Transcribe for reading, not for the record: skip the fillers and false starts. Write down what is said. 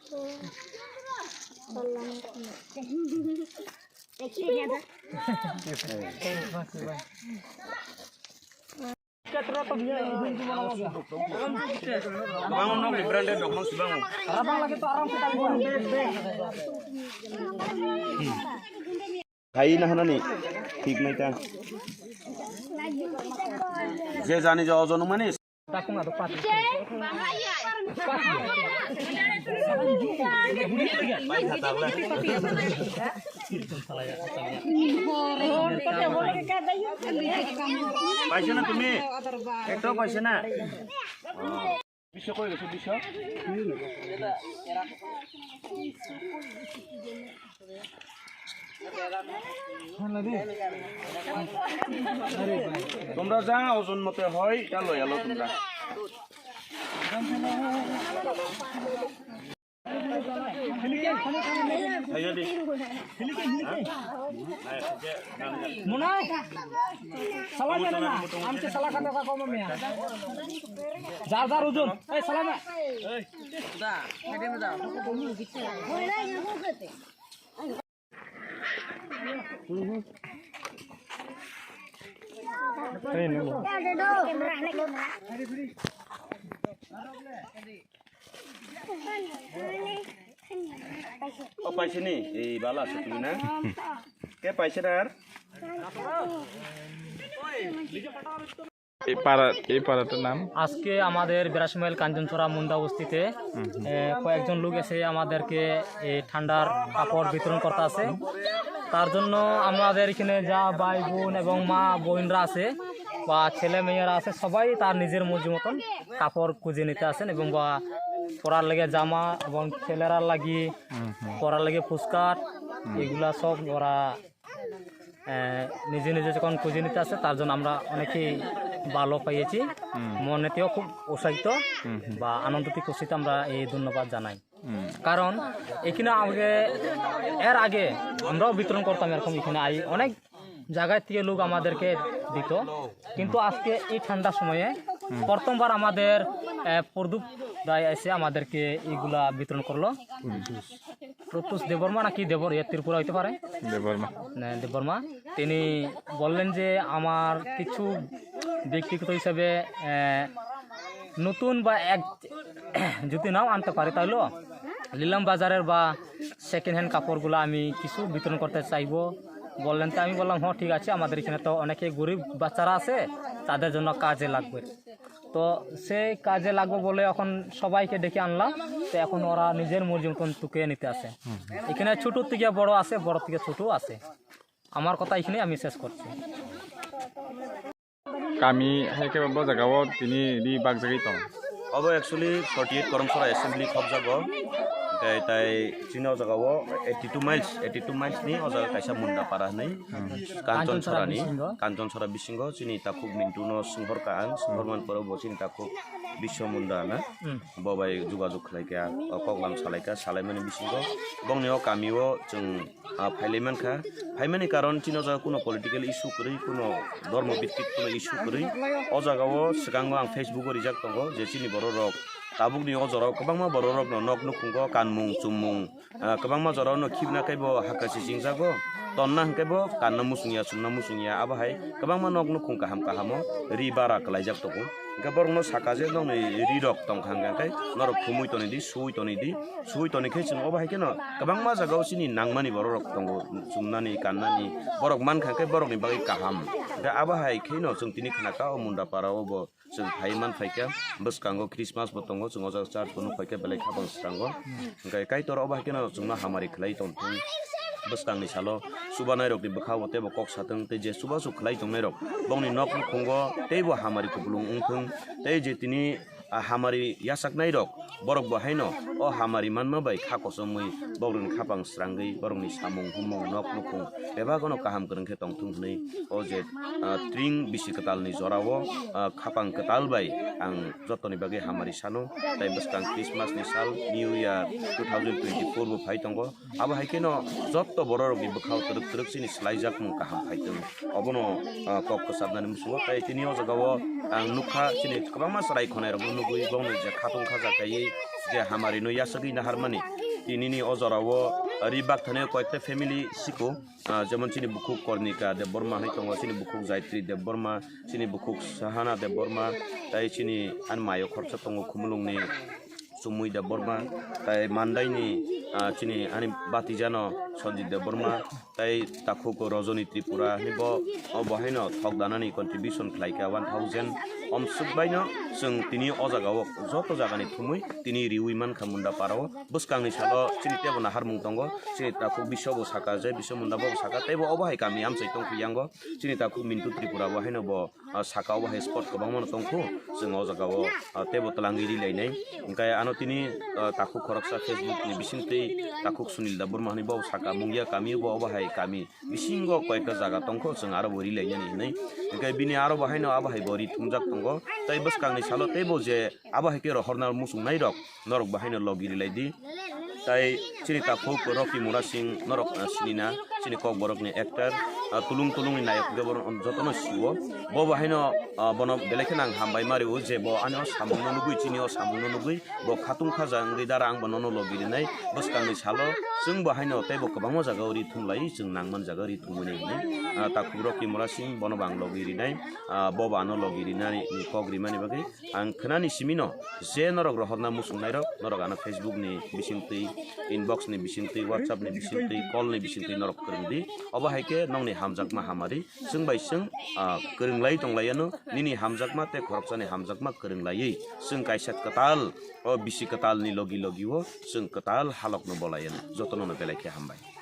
Hai nah nani, ঠিক নাই তা যে জানি যাও জন মানিস তাকু না তো পাতি পাইছ না তুমি একটাও পাইছ না বিশ্ব কই গেছে বিশ্ব তোমরা যা ওজন মতে হয় এটা লই আলো তোমরা যার ওজন পাইছে নি এই বালা আছে তুমি না কে পাইছে না আর এই পাড়াটার নাম আজকে আমাদের 82 মাইল কাঞ্চনছড়া মুন্দা বস্তিতে কয়েকজন লোক এসে আমাদেরকে এই ঠান্ডার কাপড় বিতরণ করতে আছে তার জন্য আমাদের এখানে যা ভাই বোন এবং মা বোনরা আছে বা ছেলে মেয়েরা আছে সবাই তার নিজের মর্জি মতন কাপড় খুঁজে নিতে আসেন এবং বা পরার লাগে জামা এবং ছেলেরা লাগি পরার লাগে পুস্কার এগুলা সব ওরা নিজে নিজে যখন খুঁজে নিতে আসে তার জন্য আমরা অনেকেই ভালো পাইয়েছি মনেতেও খুব উৎসাহিত বা আনন্দিত খুশিতে আমরা এই ধন্যবাদ জানাই কারণ এখানে এর আগে আমরাও বিতরণ করতাম এরকম এখানে অনেক জায়গায় থেকে লোক আমাদেরকে দিত কিন্তু আজকে এই ঠান্ডার সময়ে প্রথমবার আমাদের প্রদীপ দায় এসে আমাদেরকে এইগুলা বিতরণ করলো প্রত্যুষ দেববর্মা নাকি ত্রিপুরা হইতে পারে দেববর্মা তিনি বললেন যে আমার কিছু ব্যক্তিগত হিসাবে নতুন বা এক যদি নাও আনতে পারে তাহলে লিলাম বাজারের বা সেকেন্ড হ্যান্ড কাপড়গুলো আমি কিছু বিতরণ করতে চাইবো বললেন তো আমি বললাম হ্যাঁ ঠিক আছে আমাদের এখানে তো অনেকে গরিব বাচ্চারা আছে তাদের জন্য কাজে লাগবে তো সেই কাজে লাগবে বলে এখন সবাইকে ডেকে আনলাম তো এখন ওরা নিজের মর্জি মতন টুকে নিতে আসে এখানে ছোট থেকে বড় আছে বড় থেকে ছোট আছে আমার কথা এখানে আমি শেষ করছি কামি হাইকে জায়গাও তিনি বাগ জায়গায় তো अब एक्चुअली 48 करमसरा एसेम्बली खब जागो ताई चिनो जगाओ 82 माइल्स नि अजा काइसा मुन्दा पारा नै काञ्चनछरा बिसिंग चिनि ताखु मिन्टुनो सिंहरका आं सिंहरमान पर बचिन ताखु विश्व मुन्दा ना बबाय जुगाजुग खलाइका कगलाम सालाइका सालाइमानि बिसिंग बंनियाव कामियो जों फाइमानि कारण चिनो जगा कुनो पलिटिकल इशू करै कुनो धर्म भित्तिक कुनो इशू करै अ जगाओ सिगाङो आं फेसबुक रिजाक दंगो जे चिनि बर रक ताबुकनि अजराव गोबांमा बर रक नक नुखुंगो कानमुं चुमुं गोबांमा जराव न खिबनाकाइबो हाकासि जिंजागो तन्ना हंकाइबो कानना मुसुंगिया आबाहाय गोबांमा नक नुखुं काहामो रि बारा कलाइजाक दंगो गबरनो साकाजे दंनै रि रक दंखांगाय नरक खुमुइतनिदि सुइतनिखै जों अबाहाय केन गोबांमा जागाव सिनि नांमानि बर रक दंगो जुमनानि काननानि बरक मानखांखाय बरकनि बागै काहाम दा आबाहाय खैनो जों तिनि खानाका अ मुन्दा पारावबो जों फाइमान फाइका बसकांगो क्रिसमास बतंगो जों अजा चार्ज बनो फाइका बेलाय खाबां स्रांगो ओंखाय काइतर अबाहाय केन जोंना हामारि खलाय दंथों बसकांनि सालो सुबानाय रकनि बखावते बकक साथों ते जे सुबा सुखलाय दंनाय रक बंनि नक खुंगो तेबो हामारि कुबुलुं उंथों ते जे तिनि हामारि यासाकनाय रक बरक बहायनो अ हामारि मानमा बाय खाखसमै बरन खाबां स्रांगै बरंनि सामुं हुमुं नक नुखुं बेबागनो काहाम गोरोंखे दंथों नै अ जे ट्रिं बिसि कतालनि जरावो खाबां कताल बाय आं जतनि बागै हामारि सानो ताइ बसकां क्रिसमासनि साल निउ इयार 2024 बो फाइ दंगो आबाहाय केनो जत्त बर रकनि बखाव तरक सिनि स्लाइजाक मुं काहाम फाइदों अबनो कक साबनानि मुसुङो ताइ तिनि अ जगावो आं नुखा सिनि गोबां मास राय खनाय रक नुगुइ बंनि जे खाथुं खाजा गायो ni je hamari no yasagi na harmani tinini ojarawo ribak thane koyekta family siko যেমন চিনি বুকুক কর্ণিকা দেব বর্মা হাই দङ চিনি বুকুক জায়ত্রী দেব বর্মা চিনি বুকুক সাহানা দেব বর্মা তাই চিনি আন মাयो খরচা দङ খুমুলুংনি চুমুই দেব বর্মা তাই মান্দাইনি চিনি আনি বাতিজানো সঞ্জিত দেব বর্মা তাই তাকুক রজনী ত্রিপুরা নিব বহাইনো থক দানানি কন্ট্রিবিউশন খাইকা 1000 অমসুকবাইনো जों तिनी अजागाव जत जागानि थुमुई तिनी रिउइमान खामुन्दा पाराव बुसकांनि सालो चिनि तेबो नाहार मुं दङ चिनि ताकु बिसबो साका जे बिसमुन्दा बो साका तेबो अबहाय गामि आमसै दंखु यांगो चिनि ताकु मिन्टु त्रिपुरा बहायनो बो साकाव बहाय स्पट गोबां मन दंखु जों अजागाव तेबो तलांगि रिलायनाय ओंखाय आनो तिनी ताकु खरकसा फेसबुक नि बिसिंतै ताकु सुनिल दा बर्मानि बो साका मुंगिया गामि बो अबहाय गामि बिसिंगो कयका जागा दंखु जों आरो बो रिलायनाय नै ओंखाय बिनि आरो बहायनो अबहाय बो रि थुमजाक दङ ताइ बुसकांनि सालो तेबो जे आबहाय के हरनार मुसुं नाय रक नरक बाहायनो लगिरि लायदि ताइ चिनि ताकु रकि मुरा सिं नरक सिनिना चिनि कक बरकनि एक्टर तुलुं तुलुंनि नायक गबर जतनो सिवो बो बाहायनो बन बेलेखे नां हामबाय मारि उ जे बो आनो सामुनो नुगुइ चिनि अ सामुनो नुगुइ बो खातुं खाजा ओंगै दारा आं बननो लगिरि नाय बुसकांनि सालो जों बाहायनो तेबो गोबां जागा ओरि थुमलाय जों नांमोन जागा ओरि थुमोनै ताकु रकि मुरा सिं बन बां लगिरि नाय बो बानो लगिरि नाय नि कग्रि मानि बागै आं खोनानि सिमिनो जे नरक रहरना मुसुं नाय रक नरक आनो फेसबुक नि बिसिंतै इनबॉक्स नि बिसिंतै WhatsApp नि बिसिंतै कल नि बिसिंतै नरक करंदि अबहायके नंनि हामजाकमा हामारि जों बायसों गोरोंलाय दंलायानो निनि हामजाकमा ते खरकसानि हामजाकमा गोरोंलायै जों कायसा कताल बिसि कताल नि लगी लगिवो जों कताल हालकनो बलायानो जतननो बेलायखे हामबाय।